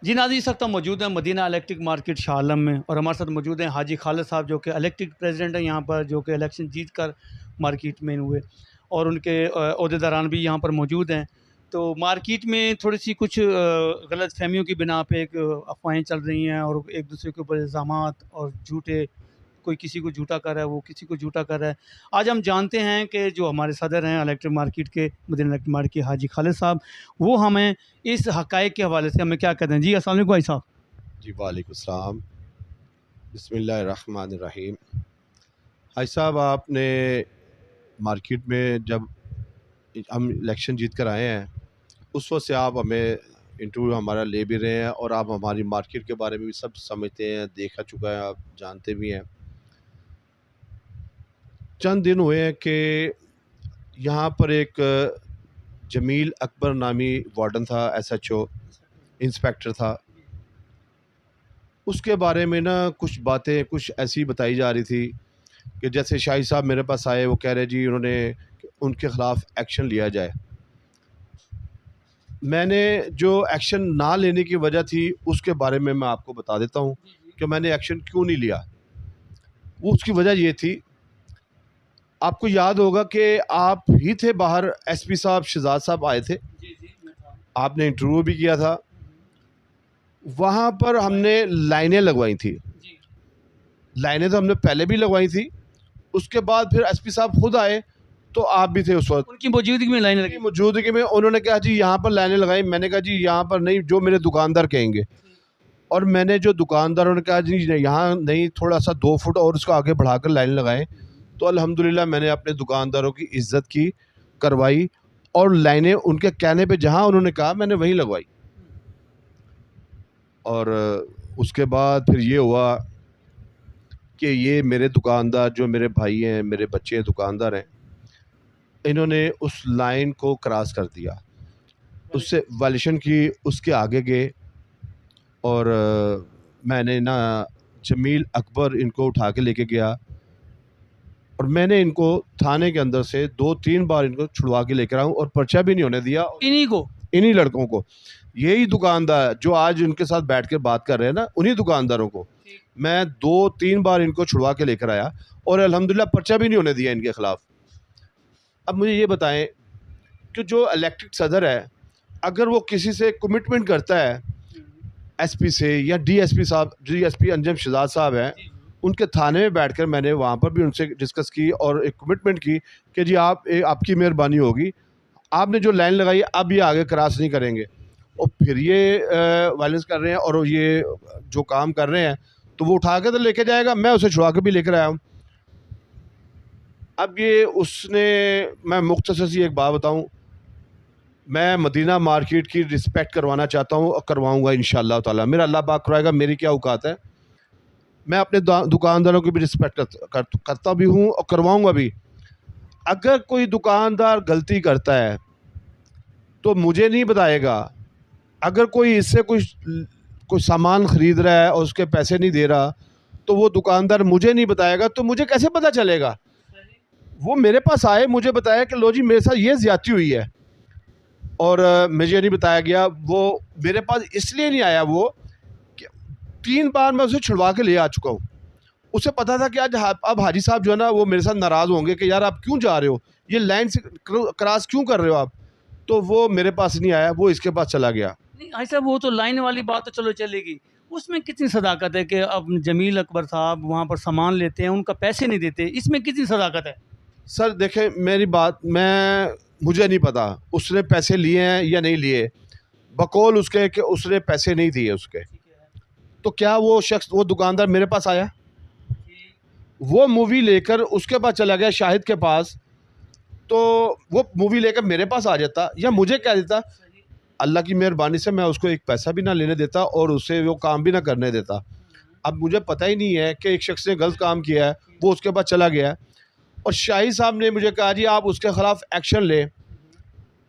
जी नाज़रीन, इस वक्त हम मौजूद हैं Medina electric market Shah Alam में, और हमारे साथ मौजूद हैं हाजी खालिद साहब, जो कि इलेक्ट्रिक प्रेसिडेंट हैं यहाँ पर, जो कि इलेक्शन जीत कर मार्केट में हुए, और उनके अहदेदारान भी यहाँ पर मौजूद हैं। तो मार्केट में थोड़ी सी कुछ गलत फहमियों की बिना पे एक अफवाहें चल रही हैं, और एक दूसरे के ऊपर इल्ज़ामात और झूठे, कोई किसी को झूठा कर रहा है, वो किसी को झूठा कर रहा है। आज हम जानते हैं कि जो हमारे सदर हैं इलेक्ट्रिक मार्केट के, मदीना इलेक्ट्रिक मार्केट के हाजी खालिद साहब, वो हमें इस हक़ाइक़ के हवाले से हमें क्या कहते हैं। जी अस्सलाम वालेकुम भाई साहब। जी वालेकुम सलाम। बिस्मिल्लाहिर्रहमानिर्रहीम। भाई साहब, आपने मार्केट में जब हम इलेक्शन जीत कर आए हैं, उस वक्त से आप हमें इंटरव्यू हमारा ले भी रहे हैं, और आप हमारी मार्केट के बारे में भी सब समझते हैं, देखा चुका है, आप जानते भी हैं। चंद दिन हुए हैं कि यहाँ पर एक जमील अकबर नामी वार्डन था, SHO इंस्पेक्टर था। उसके बारे में ना कुछ बातें कुछ ऐसी बताई जा रही थी कि जैसे शाही साहब मेरे पास आए, वो कह रहे जी उन्होंने उनके ख़िलाफ़ एक्शन लिया जाए। मैंने जो एक्शन ना लेने की वजह थी उसके बारे में मैं आपको बता देता हूँ कि मैंने एक्शन क्यों नहीं लिया। वो उसकी वजह ये थी, आपको याद होगा कि आप ही थे बाहर, SP साहब शहजाद साहब आए थे, आपने इंटरव्यू भी किया था। वहाँ पर हमने लाइनें लगवाई थी। लाइनें तो हमने पहले भी लगवाई थी, उसके बाद फिर SP साहब खुद आए, तो आप भी थे उस वक्त। उनकी मौजूदगी में लाइन लगी। मौजूदगी में उन्होंने कहा जी यहाँ पर लाइनें लगाई। मैंने कहा जी यहाँ पर नहीं, जो मेरे दुकानदार कहेंगे। और मैंने जो दुकानदारों ने कहा जी यहाँ नहीं, थोड़ा सा 2 फुट और उसको आगे बढ़ाकर लाइन लगाएं। तो अल्हम्दुलिल्लाह मैंने अपने दुकानदारों की इज्जत की, करवाई, और लाइनें उनके कहने पे जहाँ उन्होंने कहा मैंने वहीं लगवाई। और उसके बाद फिर ये हुआ कि ये मेरे दुकानदार, जो मेरे भाई हैं, मेरे बच्चे दुकानदार हैं, इन्होंने उस लाइन को क्रॉस कर दिया, उससे वायलेशन की, उसके आगे गए। और मैंने ना जमील अकबर इनको उठा के लेके गया, और मैंने इनको थाने के अंदर से 2-3 बार इनको छुड़वा के लेकर आऊँ, और पर्चा भी नहीं होने दिया इन्हीं लड़कों को। यही दुकानदार जो आज उनके साथ बैठ कर बात कर रहे हैं ना, उन्हीं दुकानदारों को मैं 2-3 बार इनको छुड़वा के लेकर आया, और अल्हम्दुलिल्लाह पर्चा भी नहीं होने दिया इनके ख़िलाफ़। अब मुझे ये बताएं कि जो इलेक्टेड सदर है, अगर वो किसी से कमिटमेंट करता है, SP से या DSP साहब, DSP अंजम शहजाद साहब हैं, उनके थाने में बैठकर मैंने वहाँ पर भी उनसे डिस्कस की और एक कमिटमेंट की कि जी आपकी मेहरबानी होगी, आपने जो लाइन लगाई अब ये आगे क्रॉस नहीं करेंगे। और फिर ये वायलेंस कर रहे हैं, और ये जो काम कर रहे हैं, तो वो उठा के तो लेके जाएगा, मैं उसे छुड़ा के भी लेकर आया हूँ। अब ये उसने, मैं मुख्तसर सी एक बात बताऊँ, मैं मदीना मार्केट की रिस्पेक्ट करवाना चाहता हूँ, और करवाऊँगा इंशाअल्लाह ताला। मेरा अल्लाह पाक कराएगा, मेरी क्या औकात है। मैं अपने दुकानदारों की भी रिस्पेक्ट करता भी हूँ और करवाऊँगा भी। अगर कोई दुकानदार गलती करता है तो मुझे नहीं बताएगा। अगर कोई इससे कोई सामान ख़रीद रहा है और उसके पैसे नहीं दे रहा, तो वो दुकानदार मुझे नहीं बताएगा, तो मुझे कैसे पता चलेगा। वो मेरे पास आए, मुझे बताया कि लो जी मेरे साथ ये ज़्यादती हुई है, और मुझे नहीं बताया गया। वो मेरे पास इसलिए नहीं आया, वो 3 बार मैं उसे छुड़वा के ले आ चुका हूँ। उसे पता था कि आज अब हाजी साहब जो है ना, वो मेरे साथ नाराज़ होंगे कि यार आप क्यों जा रहे हो, ये लाइन से क्रॉस क्यों कर रहे हो आप। तो वो मेरे पास नहीं आया, वो इसके पास चला गया। नहीं भाई साहब, वो तो लाइन वाली बात तो चलो चलेगी, उसमें कितनी सदाकत है कि अब जमील अकबर साहब वहाँ पर सामान लेते हैं, उनका पैसे नहीं देते, इसमें कितनी सदाकत है। सर देखें मेरी बात, मुझे नहीं पता उसने पैसे लिए हैं या नहीं लिए, बकौल उसके कि उसने पैसे नहीं दिए उसके। तो क्या वो शख्स, वो दुकानदार मेरे पास आया, वो मूवी लेकर उसके पास चला गया शाहिद के पास, तो वो मूवी लेकर मेरे पास आ जाता या मुझे क्या देता। अल्लाह की मेहरबानी से मैं उसको एक पैसा भी ना लेने देता, और उससे वो काम भी ना करने देता। अब मुझे पता ही नहीं है कि एक शख्स ने गलत काम किया है, वो उसके पास चला गया है, और शाही साहब ने मुझे कहा जी आप उसके ख़िलाफ़ एक्शन लें।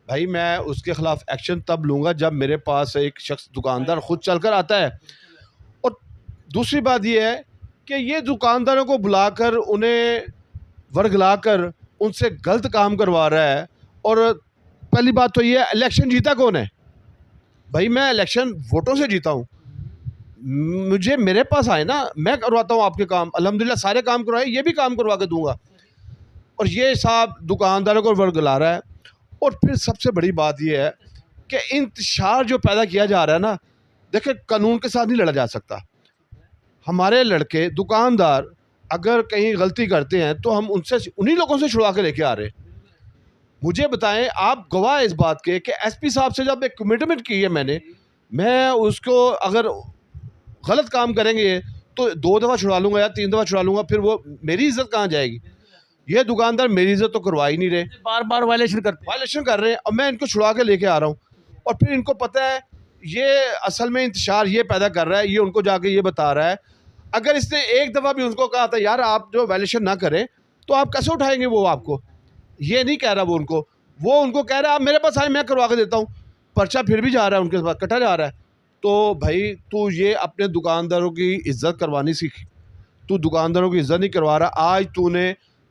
भाई मैं उसके ख़िलाफ़ एक्शन तब लूँगा जब मेरे पास एक शख्स दुकानदार ख़ुद चल कर आता है। और दूसरी बात यह है कि ये दुकानदारों को बुलाकर उन्हें वर्गलाकर उनसे गलत काम करवा रहा है। और पहली बात तो ये है, इलेक्शन जीता कौन है, भाई मैं इलेक्शन वोटों से जीता हूँ, मुझे मेरे पास आए ना, मैं करवाता हूँ आपके काम, अल्हम्दुलिल्लाह सारे काम करवाए, ये भी काम करवा के दूंगा। और ये साहब दुकानदारों को वर्गला रहा है। और फिर सबसे बड़ी बात ये है कि इंतशार जो पैदा किया जा रहा है ना, देखिए कानून के साथ नहीं लड़ा जा सकता। हमारे लड़के दुकानदार अगर कहीं गलती करते हैं तो हम उनसे उन्हीं लोगों से छुड़वा के लेके आ रहे हैं। मुझे बताएं, आप गवाह इस बात के कि एसपी साहब से जब एक कमिटमेंट की है मैंने, मैं उसको अगर गलत काम करेंगे तो 2 दफ़ा छुड़ा लूँगा या 3 दफ़ा छुड़ा लूँगा, फिर वो मेरी इज़्ज़त कहाँ जाएगी? ये दुकानदार मेरी इज़्ज़त तो करवा ही नहीं रहे, बार बार वायलेशन कर रहे हैं, और मैं इनको छुड़ा के लेके आ रहा हूँ। और फिर इनको पता है ये असल में इंतशार ये पैदा कर रहा है, ये उनको जाके ये बता रहा है। अगर इसने एक दफ़ा भी उनको कहा था यार आप जो वायलेशन ना करें, तो आप कैसे उठाएंगे वो आपको? ये नहीं कह रहा वो उनको कह रहा है आप मेरे पास आए, मैं करवा के देता हूँ। पर्चा फिर भी जा रहा है उनके पास, कटा जा रहा है। तो भाई तू ये अपने दुकानदारों की इज़्ज़त करवानी सीख, तू दुकानदारों की इज़्ज़त नहीं करवा रहा। आज तूने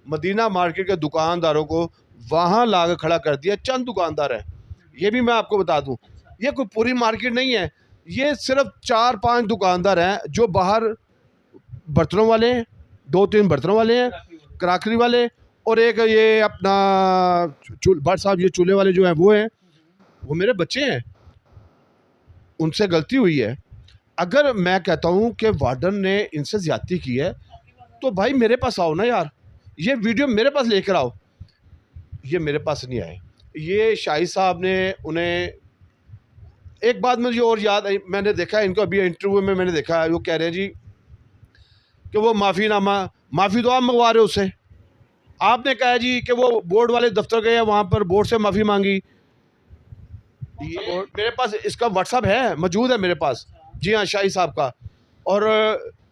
मदीना मार्केट के दुकानदारों को वहाँ ला के खड़ा कर दिया। चंद दुकानदार हैं, ये भी मैं आपको बता दूँ, ये कोई पूरी मार्केट नहीं है, ये सिर्फ 4-5 दुकानदार हैं जो बाहर बर्तनों वाले हैं, 2-3 बर्तनों वाले हैं, क्राकरी वाले, और एक ये अपना भट्ट साहब ये चूल्हे वाले जो हैं वो हैं, वो मेरे बच्चे हैं, उनसे गलती हुई है। अगर मैं कहता हूँ कि वार्डन ने इनसे ज़्यादती की है तो भाई मेरे पास आओ ना यार, ये वीडियो मेरे पास लेकर आओ। ये मेरे पास नहीं आए। ये शाही साहब ने उन्हें एक बात मुझे और याद आई, मैंने देखा है इनको अभी इंटरव्यू में, मैंने देखा है वो कह रहे हैं जी कि वो माफ़ी तो आप मंगवा रहे हो उससे। आपने कहा जी कि वो बोर्ड वाले दफ्तर गए, वहाँ पर बोर्ड से माफ़ी मांगी। ये मेरे पास इसका व्हाट्सअप है, मौजूद है मेरे पास। जी हाँ, शाही साहब का। और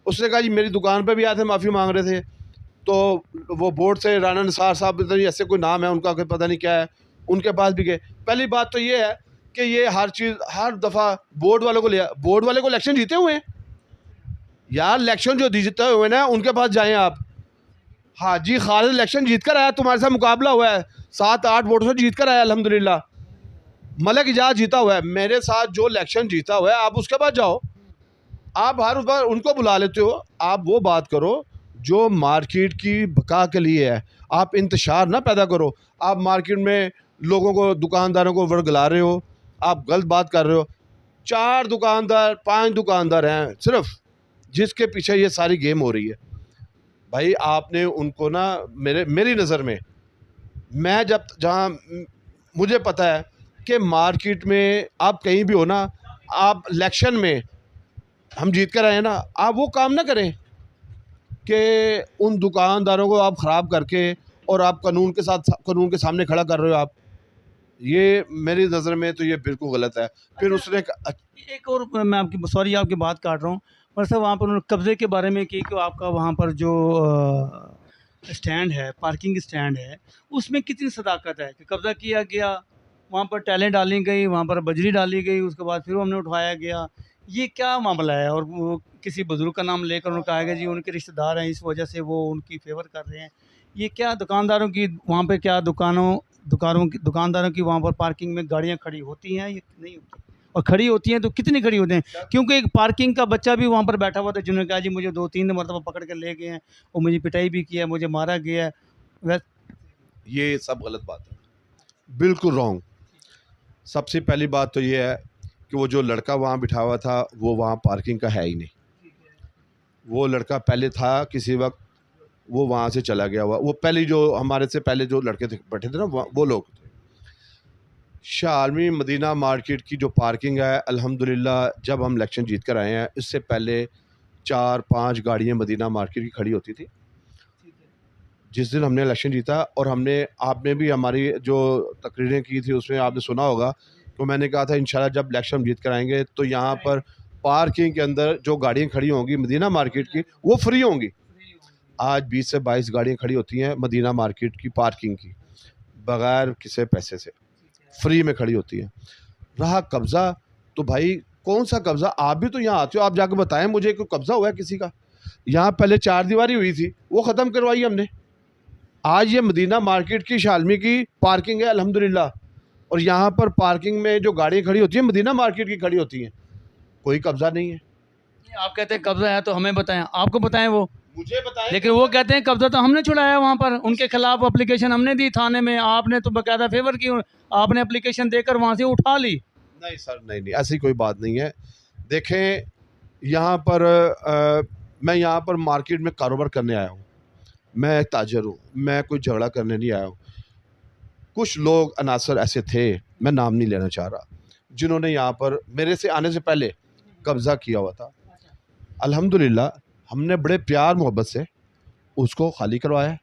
उसने कहा जी मेरी दुकान पे भी आए थे, माफ़ी मांग रहे थे, तो वो बोर्ड से राना निसार साहब ऐसे कोई नाम है उनका, कोई पता नहीं क्या है, उनके पास भी गए। पहली बात तो ये है कि ये हर चीज़ हर दफ़ा बोर्ड वालों को लिया, बोर्ड वाले को इलेक्शन जीते हुए हैं यार, इलेक्शन जो जीते हुए ना उनके पास जाएँ आप। हाँ जी, खालिद इलेक्शन जीत कर आया, तुम्हारे साथ मुकाबला हुआ है, 7-8 वोटों से जीत कर आया अल्हम्दुलिल्लाह। मलिक इजाज़ जीता हुआ है, मेरे साथ जो इलेक्शन जीता हुआ है, आप उसके पास जाओ। आप हर बार उनको बुला लेते हो, आप वो बात करो जो मार्केट की बका के लिए है। आप इंतशार ना पैदा करो। आप मार्केट में लोगों को, दुकानदारों को वर्गला रहे हो, आप गलत बात कर रहे हो। 4 दुकानदार 5 दुकानदार हैं सिर्फ, जिसके पीछे ये सारी गेम हो रही है। भाई आपने उनको ना, मेरी नज़र में, मैं जब जहाँ मुझे पता है कि मार्केट में आप कहीं भी हो ना, आप इलेक्शन में हम जीत कर आए हैं ना, आप वो काम ना करें कि उन दुकानदारों को आप ख़राब करके और आप कानून के सामने खड़ा कर रहे हो आप। ये मेरी नज़र में तो ये बिल्कुल गलत है। फिर उसने एक और, मैं आपकी सॉरी आपकी बात काट रहा हूँ, पर सर वहाँ पर उन्होंने कब्ज़े के बारे में कि आपका वहाँ पर जो स्टैंड है, पार्किंग स्टैंड है, उसमें कितनी सदाकत है कि कब्ज़ा किया गया, वहाँ पर टाइलें डाली गई, वहाँ पर बजरी डाली गई, उसके बाद फिर हमने उठवाया गया, ये क्या मामला है? और वो किसी बुज़ुर्ग का नाम लेकर उन्होंने कहा कि जी उनके रिश्तेदार हैं, इस वजह से वो उनकी फेवर कर रहे हैं। ये क्या दुकानदारों की वहाँ पे, क्या दुकानदारों की वहाँ पर पार्किंग में गाड़ियाँ खड़ी होती हैं, ये नहीं होती? और खड़ी होती हैं तो कितनी खड़ी होती हैं? क्योंकि एक पार्किंग का बच्चा भी वहाँ पर बैठा हुआ था, जिन्होंने कहा जी मुझे 2-3 मरतबा पकड़ के ले गए हैं और मुझे पिटाई भी किया है, मुझे मारा गया है। ये सब गलत बात है, बिल्कुल रॉन्ग। सबसे पहली बात तो ये है कि वो जो लड़का वहाँ बिठा हुआ था वो वहाँ पार्किंग का है ही नहीं। वो लड़का पहले था किसी वक्त, वो वहाँ से चला गया हुआ। वो पहले जो हमारे से पहले जो लड़के थे बैठे थे ना, वो लोग थे। शाह आलमी मदीना मार्केट की जो पार्किंग है, अल्हम्दुलिल्लाह जब हम इलेक्शन जीत कर आए हैं, इससे पहले 4-5 गाड़ियाँ मदीना मार्केट की खड़ी होती थी। जिस दिन हमने इलेक्शन जीता, और आपने भी हमारी जो तकरीरें की थी उसमें आपने सुना होगा, तो मैंने कहा था इंशाल्लाह जब इलेक्शन जीत कर आएंगे तो यहाँ पर पार्किंग के अंदर जो गाड़ियाँ खड़ी होंगी मदीना मार्केट की, वो फ्री होंगी। आज 20 से 22 गाड़ियाँ खड़ी होती हैं मदीना मार्केट की पार्किंग की, बग़ैर किसी पैसे से फ्री में खड़ी होती है। रहा कब्ज़ा, तो भाई कौन सा कब्ज़ा? आप भी तो यहाँ आते हो, आप जाकर बताएं मुझे कोई कब्ज़ा हुआ है किसी का? यहाँ पहले 4 दीवारी हुई थी, वो ख़त्म करवाई हमने। आज ये मदीना मार्केट की शालमी की पार्किंग है अल्हम्दुलिल्लाह, और यहाँ पर पार्किंग में जो गाड़ियाँ खड़ी होती हैं मदीना मार्केट की खड़ी होती हैं, कोई कब्ज़ा नहीं है। ये आप कहते हैं कब्जा है तो हमें बताएं, आपको बताएं वो, मुझे बताएं। लेकिन वो कहते हैं कब्जा तो हमने छुड़ाया वहाँ पर, उनके खिलाफ एप्लीकेशन हमने दी थाने में, आपने तो बाकायदा फेवर की, आपने एप्लीकेशन देकर वहाँ से उठा ली। नहीं सर, नहीं, ऐसी कोई बात नहीं है। देखें, यहाँ पर मैं यहाँ पर मार्केट में कारोबार करने आया हूँ, मैं एक ताजर हूँ, मैं कोई झगड़ा करने नहीं आया हूँ। कुछ लोग अनासर ऐसे थे, मैं नाम नहीं लेना चाह रहा, जिन्होंने यहाँ पर मेरे से आने से पहले कब्ज़ा किया हुआ था। अल्हम्दुलिल्लाह हमने बड़े प्यार मोहब्बत से उसको खाली करवाया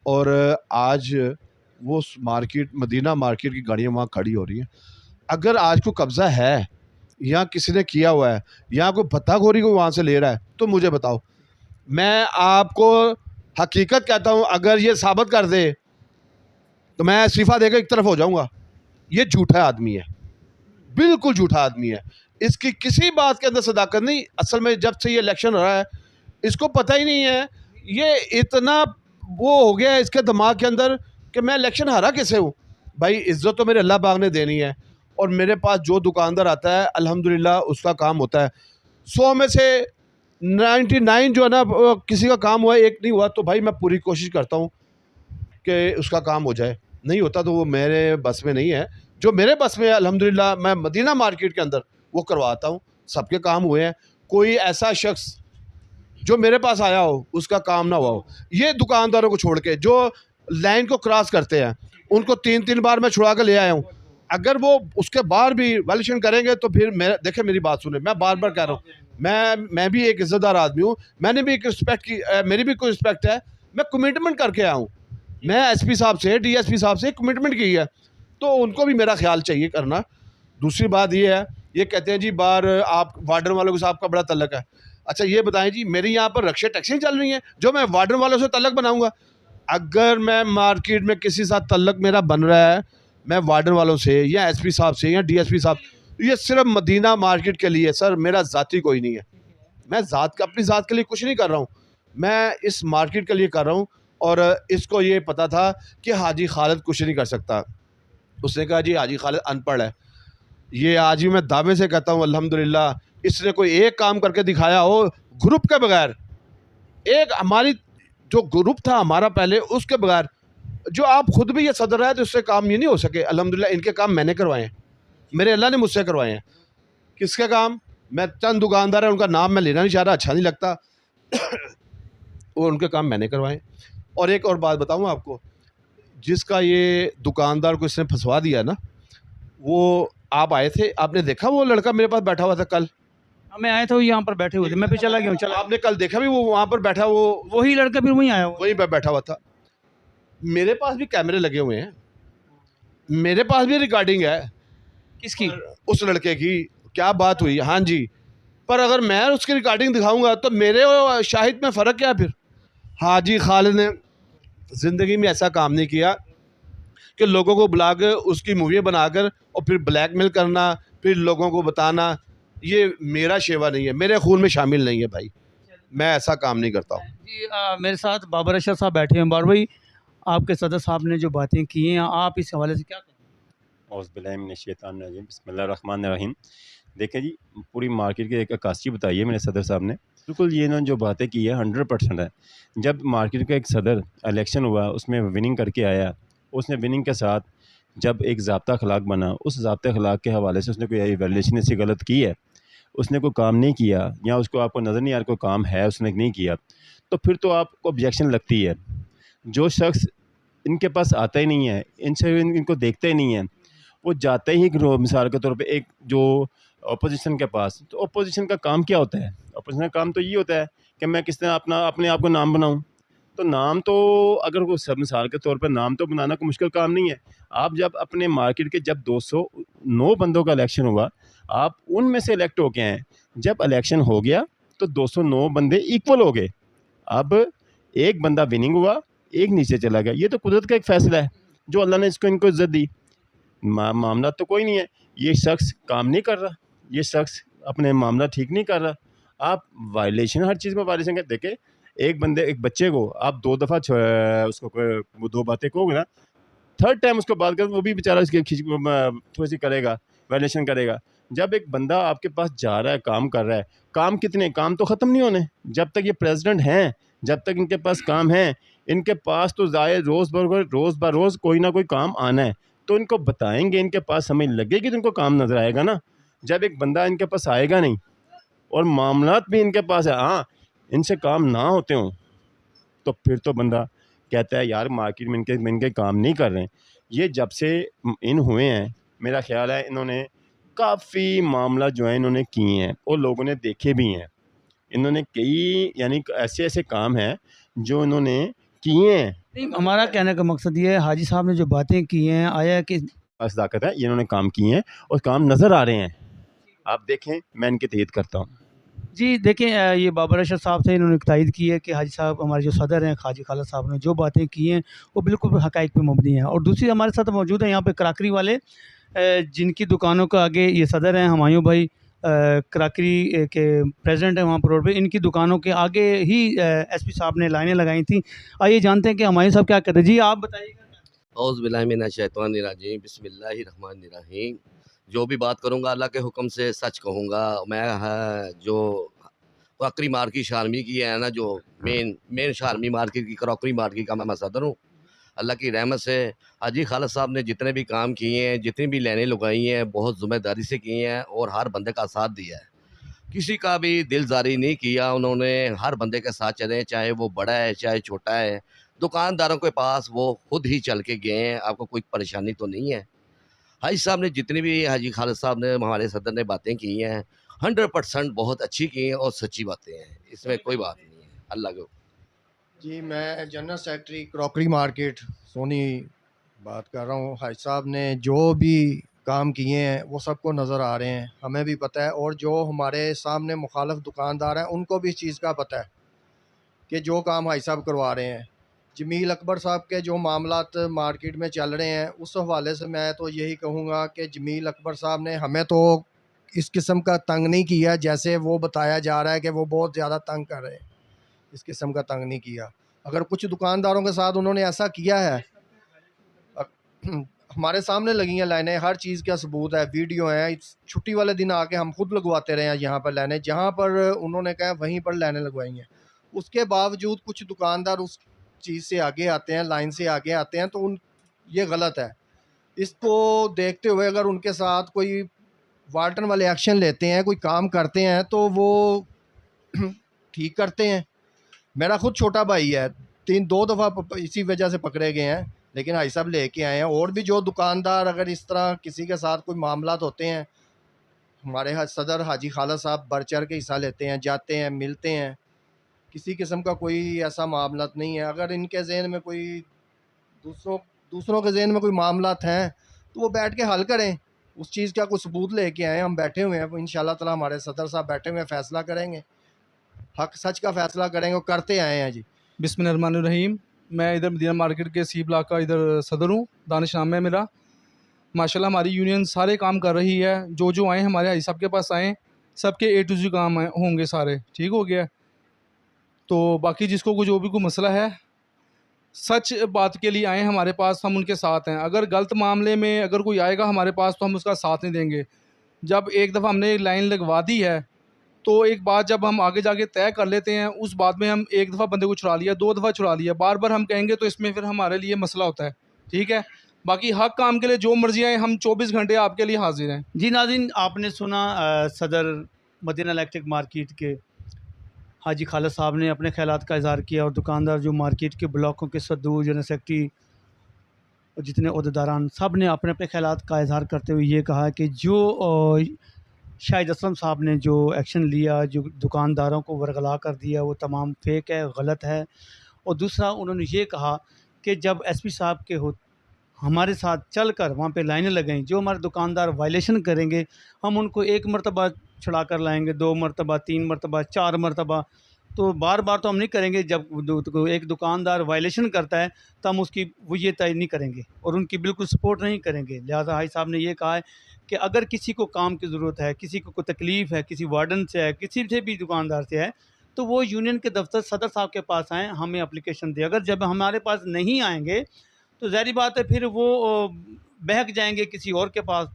और आज वो मार्केट मदीना मार्केट की गाड़ियाँ वहाँ खड़ी हो रही हैं। अगर आज को कब्ज़ा है या किसी ने किया हुआ है या कोई भत्ताखोरी को वहाँ से ले रहा है तो मुझे बताओ, मैं आपको हकीकत कहता हूँ, अगर ये साबित कर दे तो मैं इस्तीफ़ा देकर एक तरफ हो जाऊँगा। ये झूठा आदमी है, बिल्कुल झूठा आदमी है, इसकी किसी बात के अंदर सदाकत नहीं। असल में जब से ये इलेक्शन हो रहा है इसको पता ही नहीं है, ये इतना वो हो गया है इसके दिमाग के अंदर कि मैं इलेक्शन हारा कैसे हूँ। भाई इज़्ज़त तो मेरे अल्लाह पाक ने देनी है और मेरे पास जो दुकानदार आता है अल्हम्दुलिल्लाह उसका काम होता है। 100 में से 99 जो है ना किसी का काम हुआ, एक नहीं हुआ तो भाई मैं पूरी कोशिश करता हूँ कि उसका काम हो जाए। नहीं होता तो वो मेरे बस में नहीं है, जो मेरे बस में है अल्हम्दुलिल्लाह मैं मदीना मार्केट के अंदर वो करवाता हूँ। सबके काम हुए हैं, कोई ऐसा शख्स जो मेरे पास आया हो उसका काम ना हुआ हो। ये दुकानदारों को छोड़ के जो लाइन को क्रॉस करते हैं उनको 3-3 बार मैं छुड़ा के ले आया हूँ। अगर वो उसके बाहर भी वायलेशन करेंगे तो फिर मैं, देखें मेरी बात सुने, मैं बार बार कह रहा हूँ, मैं भी एक इज़्ज़तदार आदमी हूँ, मैंने भी एक रिस्पेक्ट की, मेरी भी कोई रिस्पेक्ट है, मैं कमिटमेंट करके आया हूँ। मैं एसपी साहब से, डीएसपी साहब से कमिटमेंट की है तो उनको भी मेरा ख्याल चाहिए करना। दूसरी बात ये है, ये कहते हैं जी बार आप वार्डन वालों के साथ आपका बड़ा तल्लक है। अच्छा ये बताएं जी, मेरी यहाँ पर रक्षा टैक्सी चल रही हैं जो मैं वार्डन वालों से तल्लक बनाऊंगा? अगर मैं मार्केट में किसी साथ तल्लक मेरा बन रहा है, मैं वार्डन वालों से या एसपी साहब से या डीएसपी साहब, ये सिर्फ मदीना मार्केट के लिए सर, मेरा ज़ाती कोई नहीं है। मैं अपनी ज़ात के लिए कुछ नहीं कर रहा हूँ, मैं इस मार्केट के लिए कर रहा हूँ। और इसको ये पता था कि हाजी खालिद कुछ नहीं कर सकता। उसने कहा जी हाजी खालिद अनपढ़ है। ये आज भी मैं दावे से कहता हूँ अल्हम्दुलिल्लाह, इसने कोई एक काम करके दिखाया हो ग्रुप के बगैर, एक हमारी जो ग्रुप था हमारा पहले उसके बगैर, जो आप खुद भी ये सदर है तो इससे काम ये नहीं हो सके। अल्हम्दुलिल्लाह इनके काम मैंने करवाए हैं, मेरे अल्लाह ने मुझसे करवाए हैं। किसके काम? मैं चंद दुकानदार है उनका नाम मैं लेना नहीं चाह रहा, अच्छा नहीं लगता वो उनके काम मैंने करवाए। और एक और बात बताऊँ आपको, जिसका ये दुकानदार को इसने फंसवा दिया ना, वो आप आए थे, आपने देखा वो लड़का मेरे पास बैठा हुआ था कल? मैं आया था, वो यहाँ पर बैठे हुए थे, मैं भी चला गया हूँ। चला, आपने कल देखा भी वो वहाँ पर बैठा, वो वही लड़का फिर वहीं आया हुआ। वहीं पर बैठा हुआ था। मेरे पास भी कैमरे लगे हुए हैं, मेरे पास भी रिकॉर्डिंग है। किसकी? उस लड़के की क्या बात हुई, हाँ जी, पर अगर मैं उसकी रिकॉर्डिंग दिखाऊंगा तो मेरे और शाहिद में फ़र्क क्या है फिर? हाजी खालिद ने ज़िंदगी में ऐसा काम नहीं किया कि लोगों को बुला कर उसकी मूवी बनाकर और फिर ब्लैकमेल करना, फिर लोगों को बताना, ये मेरा शेवा नहीं है, मेरे खून में शामिल नहीं है भाई, मैं ऐसा काम नहीं करता हूँ। जी मेरे साथ बाबर अशरफ साहब बैठे हैं। बाबर भाई, आपके सदर साहब ने जो बातें की हैं, आप इस हवाले से क्या कहें? औज़ुबिल्लाहिमिनश्शैतानिर्रजीम बिस्मिल्लाहिर्रहमानिर्रहीम। देखें जी, पूरी मार्केट की एक अक्कासी बताई है मेरे सदर साहब ने, बिल्कुल ये इन्होंने जो बातें की है 100% है। जब मार्केट का एक सदर इलेक्शन हुआ उसमें विनिंग करके आया, उसने विनिंग के साथ जब एक ज़ाब्ता अखलाक बना, उस ज़ाब्ता अखलाक के हवाले से उसने कोई इवैल्यूएशन ऐसी गलत की है, उसने कोई काम नहीं किया या उसको आपको नज़र नहीं आ रहा कोई काम है उसने नहीं किया, तो फिर तो आपको ऑब्जेक्शन लगती है। जो शख्स इनके पास आता ही नहीं है, इनसे इनको देखते ही नहीं है, वो जाते ही मिसाल के तौर पे एक जो अपोजिशन के पास, तो अपोजिशन का काम क्या होता है? अपोजिशन का काम तो ये होता है कि मैं किस तरह अपने आप को नाम बनाऊं। तो नाम तो अगर वो सब मिसाल के तौर पर नाम तो बनाना कोई मुश्किल काम नहीं है। आप जब अपने मार्केट के जब 209 बंदों का इलेक्शन हुआ, आप उनमें से इलेक्ट होके आए। जब इलेक्शन हो गया तो 209 बंदे इक्वल हो गए। अब एक बंदा विनिंग हुआ, एक नीचे चला गया। ये तो कुदरत का एक फ़ैसला है जो अल्लाह ने इनको इज़्ज़त दी। मामला तो कोई नहीं है, ये शख्स काम नहीं कर रहा, ये शख्स अपने मामला ठीक नहीं कर रहा। आप वायलेशन, हर चीज़ में वायलेशन कर। देखें, एक बच्चे को आप 2 दफ़ा उसको वो 2 बातें कहोगे ना, थर्ड टाइम उसको बात करें वो भी बेचारा इसकी थोड़ी सी करेगा, वैल्यूएशन करेगा। जब एक बंदा आपके पास जा रहा है, काम कर रहा है, काम कितने, काम तो ख़त्म नहीं होने जब तक ये प्रेसिडेंट हैं, जब तक इनके पास काम है, इनके पास तो ज़ाहिर रोज़ ब रोज़ कोई ना कोई काम आना है, तो इनको बताएंगे, इनके पास समय लगेगी तो इनको काम नज़र आएगा ना। जब एक बंदा इनके पास आएगा नहीं और मामलात भी इनके पास है, हाँ इनसे काम ना होते हों, तो फिर तो बंदा कहता है यार मार्केट में इनके काम नहीं कर रहे हैं। ये जब से इन हुए हैं, मेरा ख्याल है इन्होंने काफ़ी मामला जो है इन्होंने किए हैं और लोगों ने देखे भी हैं। इन्होंने कई यानी ऐसे ऐसे काम हैं जो इन्होंने किए हैं। नहीं, हमारा कहने का मकसद ये है, हाजी साहब ने जो बातें की हैं, आया है कि सदाकत है, ये इन्होंने काम किए हैं और काम नज़र आ रहे हैं। आप देखें, मैं इनकी तैयद करता हूँ। जी देखें, ये बाबर अशरफ साहब थे, इन्होंने तायद की है कि हाजी साहब हमारे जो सदर हैं हाजी खालिद साहब ने जो बातें की हैं वो बिल्कुल हक़ाइक़ पे मबनी हैं। और दूसरी हमारे साथ मौजूद है यहाँ पे कराकरी वाले, जिनकी दुकानों का आगे ये सदर हैं हुमायूं भाई, कराकरी के प्रेसिडेंट हैं वहाँ पर रोड पे। इनकी दुकानों के आगे ही एसपी साहब ने लाइनें लगाई थी। आइए जानते हैं कि हुमायूं साहब क्या कहते हैं। जी आप बताइएगा। औज़ुबिल्लाहिमिनश्शैतानिर्रजीम बिस्मिल्लाहिर्रहमानिर्रहीम। जो भी बात करूँगा अल्लाह के हुक्म से सच कहूँगा। मैं जो क्रॉकरी मार्केट शालमी की है ना, जो मेन शालमी मार्केट की क्रॉकरी मार्केट का मैं सदर हूँ। अल्लाह की रहमत से हाजी खालिद साहब ने जितने भी काम किए हैं, जितनी भी लाइनें लगाई हैं, बहुत ज़िम्मेदारी से किए हैं और हर बंदे का साथ दिया है। किसी का भी दिलजारी नहीं किया उन्होंने, हर बंदे के साथ चले, चाहे वो बड़ा है चाहे छोटा है। दुकानदारों के पास वो खुद ही चल के गए हैं, आपको कोई परेशानी तो नहीं है। हाजी साहब ने जितनी भी हाजी खालिद साहब ने हमारे सदर ने बातें की हैं 100% बहुत अच्छी की हैं और सच्ची बातें हैं, इसमें कोई बात नहीं है। अल्लाह को जी, मैं जनरल सेक्रेटरी क्रॉकरी मार्केट सोनी बात कर रहा हूँ। हाजी साहब ने जो भी काम किए हैं वो सबको नज़र आ रहे हैं, हमें भी पता है और जो हमारे सामने मुखालफ दुकानदार हैं उनको भी इस चीज़ का पता है कि जो काम हाजी साहब करवा रहे हैं। जमील अकबर साहब के जो मामलात मार्केट में चल रहे हैं उस हवाले से मैं तो यही कहूँगा कि जमील अकबर साहब ने हमें तो इस किस्म का तंग नहीं किया जैसे वो बताया जा रहा है कि वो बहुत ज़्यादा तंग कर रहे हैं। इस किस्म का तंग नहीं किया। अगर कुछ दुकानदारों के साथ उन्होंने ऐसा किया है, हमारे सामने लगी हैं लाइनें, हर चीज़ का सबूत है, वीडियो है। छुट्टी वाले दिन आके हम खुद लगवाते रहे हैं यहाँ पर लाइनें, जहाँ पर उन्होंने कहा वहीं पर लाइनें लगवाई हैं। उसके बावजूद कुछ दुकानदार उस चीज़ से आगे आते हैं, लाइन से आगे आते हैं, तो ये गलत है। इसको देखते हुए अगर उनके साथ कोई वार्टन वाले एक्शन लेते हैं, कोई काम करते हैं, तो वो ठीक करते हैं। मेरा खुद छोटा भाई है, 2 दफ़ा इसी वजह से पकड़े गए हैं, लेकिन हाजी साहब लेके आए हैं। और भी जो दुकानदार अगर इस तरह किसी के साथ कोई मामलात होते हैं, हमारे सदर हाजी खालिद साहब बढ़ चढ़ के हिस्सा लेते हैं, जाते हैं, मिलते हैं। किसी किस्म का कोई ऐसा मामलात नहीं है। अगर इनके ज़हन में कोई दूसरों के ज़हन में कोई मामलात हैं तो वो बैठ के हल करें। उस चीज़ का कोई सबूत लेके आए, हम बैठे हुए हैं, इंशाल्लाह ताला हमारे सदर साहब बैठे हुए हैं, फ़ैसला करेंगे, हक सच का फ़ैसला करेंगे और करते आए हैं जी। बिस्मिल्लाहिर्रहमानिर्रहीम। मैं इधर मदीना मार्केट के सी ब्लॉक का इधर सदर हूँ, दानिश नाम है मेरा। माशाल्लाह हमारी यूनियन सारे काम कर रही है, जो आए हमारे हाजी साहब के पास आए, सबके A to Z काम होंगे सारे, ठीक हो गया। तो बाकी जिसको जो भी कोई मसला है, सच बात के लिए आए हमारे पास, हम उनके साथ हैं। अगर गलत मामले में अगर कोई आएगा हमारे पास तो हम उसका साथ नहीं देंगे। जब एक दफ़ा हमने लाइन लगवा दी है तो एक बात जब हम आगे जाके तय कर लेते हैं, उस बात में हम एक दफ़ा बंदे को छुड़ा लिया, 2 दफ़ा छुड़ा लिया, बार बार हम कहेंगे तो इसमें फिर हमारे लिए मसला होता है, ठीक है। बाकी हक काम के लिए जो मर्जी आए, हम 24 घंटे आपके लिए हाजिर हैं। जी नाज़रीन, आपने सुना सदर मदीना इलेक्ट्रिक मार्केट के हाजी खालिद साहब ने अपने ख़यालात का इज़हार किया, और दुकानदार जो मार्केट के ब्लॉकों के सदूर, जनरल सेक्रेटरी और जितने अहदेदारान, सब ने अपने अपने ख़यालात का इज़हार करते हुए ये कहा कि जो शाहिद असलम साहब ने जो एक्शन लिया, जो दुकानदारों को वरगला कर दिया, वो तमाम फेक है, गलत है। और दूसरा उन्होंने ये कहा कि जब एसपी साहब के हमारे साथ चल कर वहाँ पे लाइनें लगाएं, जो हमारे दुकानदार वायलेशन करेंगे हम उनको 1 मरतबा छुड़ा कर लाएँगे, 2 मरतबा, 3 मरतबा, 4 मरतबा, तो बार बार तो हम नहीं करेंगे। जब एक दुकानदार वायलेशन करता है तो हम उसकी वो ये तय नहीं करेंगे और उनकी बिल्कुल सपोर्ट नहीं करेंगे। लिहाजा हाई साहब ने ये कहा है कि अगर किसी को काम की ज़रूरत है, किसी को कोई तकलीफ़ है, किसी वार्डन से है, किसी से भी दुकानदार से है, तो वो यूनियन के दफ्तर सदर साहब के पास आएँ, हमें एप्लीकेशन दें। अगर जब हमारे पास नहीं आएँगे तो ज़ाहिर बात है फिर वो बहक जाएंगे किसी और के पास।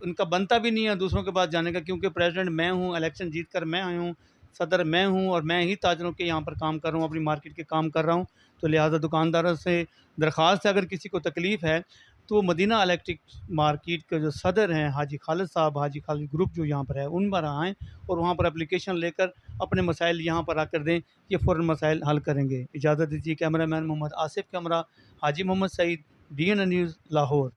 उनका बनता भी नहीं है दूसरों के पास जाने का, क्योंकि प्रेसिडेंट मैं हूँ, इलेक्शन जीत कर मैं आया हूँ, सदर मैं हूँ और मैं ही ताजरों के यहाँ पर काम कर रहा हूँ, अपनी मार्केट के काम कर रहा हूँ। तो लिहाजा दुकानदारों से दरख्वास्त है, अगर किसी को तकलीफ़ है तो वो मदीना इलेक्ट्रिक मार्केट के जो सदर हैं हाजी खालिद साहब, हाजी खालिद ग्रुप जो यहाँ पर है, उन पर आएँ और वहाँ पर एप्लीकेशन लेकर अपने मसाइल यहाँ पर आकर दें, ये फ़ौरन मसाइल हल करेंगे। इजाज़त दीजिए। कैमरामैन मोहम्मद आसिफ कैमरा, हाजी मोहम्मद सईद, DN न्यूज़, लाहौर।